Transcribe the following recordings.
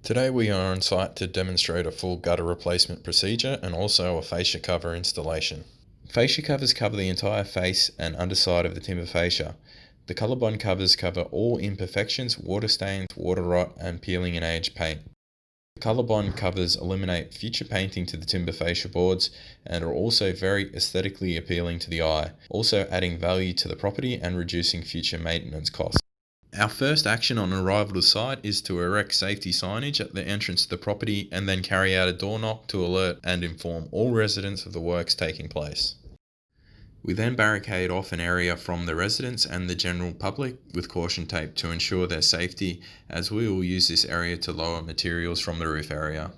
Today we are on site to demonstrate a full gutter replacement procedure and also a fascia cover installation. Fascia covers cover the entire face and underside of the timber fascia. The Colorbond covers cover all imperfections, water stains, water rot and peeling and aged paint. The Colorbond covers eliminate future painting to the timber fascia boards and are also very aesthetically appealing to the eye, also adding value to the property and reducing future maintenance costs. Our first action on arrival to site is to erect safety signage at the entrance to the property and then carry out a door knock to alert and inform all residents of the works taking place. We then barricade off an area from the residents and the general public with caution tape to ensure their safety, as we will use this area to lower materials from the roof area.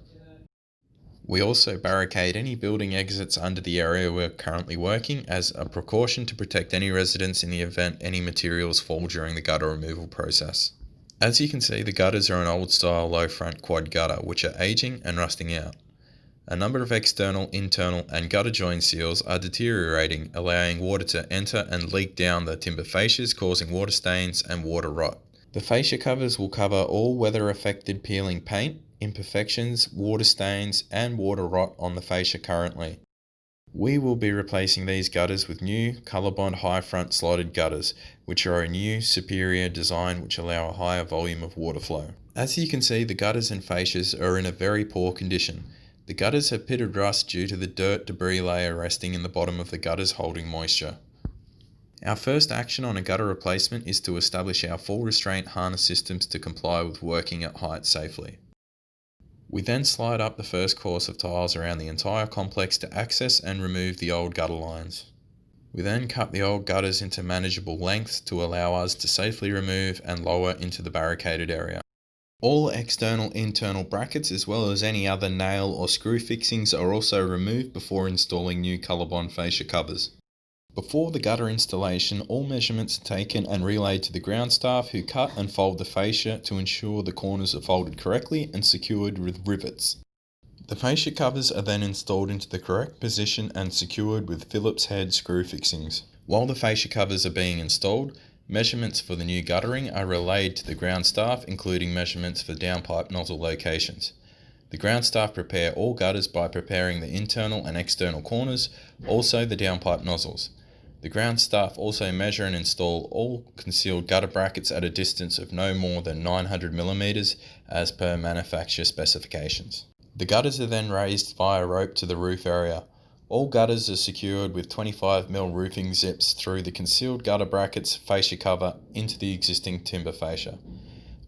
We also barricade any building exits under the area we're currently working as a precaution to protect any residents in the event any materials fall during the gutter removal process. As you can see, the gutters are an old style low front quad gutter which are aging and rusting out. A number of external, internal and gutter joint seals are deteriorating, allowing water to enter and leak down the timber fascias, causing water stains and water rot. The fascia covers will cover all weather affected peeling paint, imperfections, water stains and water rot on the fascia currently. We will be replacing these gutters with new Colorbond high front slotted gutters, which are a new superior design which allow a higher volume of water flow. As you can see, the gutters and fascias are in a very poor condition. The gutters have pitted rust due to the dirt debris layer resting in the bottom of the gutters holding moisture. Our first action on a gutter replacement is to establish our full restraint harness systems to comply with working at height safely. We then slide up the first course of tiles around the entire complex to access and remove the old gutter lines. We then cut the old gutters into manageable lengths to allow us to safely remove and lower into the barricaded area. All external internal brackets as well as any other nail or screw fixings are also removed before installing new Colorbond fascia covers. Before the gutter installation, all measurements are taken and relayed to the ground staff who cut and fold the fascia to ensure the corners are folded correctly and secured with rivets. The fascia covers are then installed into the correct position and secured with Phillips head screw fixings. While the fascia covers are being installed, measurements for the new guttering are relayed to the ground staff, including measurements for downpipe nozzle locations. The ground staff prepare all gutters by preparing the internal and external corners, also the downpipe nozzles. The ground staff also measure and install all concealed gutter brackets at a distance of no more than 900 mm as per manufacturer specifications. The gutters are then raised via rope to the roof area. All gutters are secured with 25mm roofing zips through the concealed gutter brackets fascia cover into the existing timber fascia.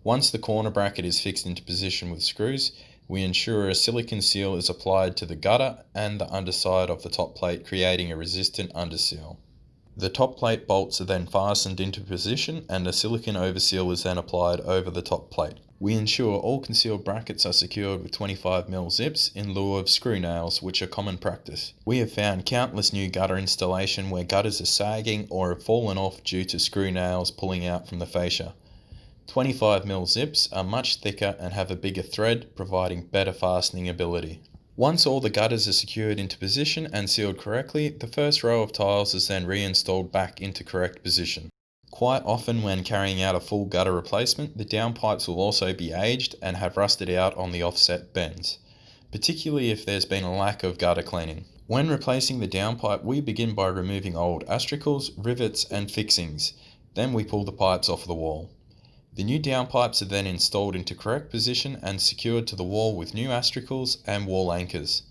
Once the corner bracket is fixed into position with screws, we ensure a silicone seal is applied to the gutter and the underside of the top plate, creating a resistant underseal. The top plate bolts are then fastened into position and a silicone overseal is then applied over the top plate. We ensure all concealed brackets are secured with 25mm zips in lieu of screw nails, which are common practice. We have found countless new gutter installation where gutters are sagging or have fallen off due to screw nails pulling out from the fascia. 25mm zips are much thicker and have a bigger thread, providing better fastening ability. Once all the gutters are secured into position and sealed correctly, the first row of tiles is then reinstalled back into correct position. Quite often when carrying out a full gutter replacement, the downpipes will also be aged and have rusted out on the offset bends, particularly if there's been a lack of gutter cleaning. When replacing the downpipe, we begin by removing old astracals, rivets and fixings. Then we pull the pipes off the wall. The new downpipes are then installed into correct position and secured to the wall with new astracals and wall anchors.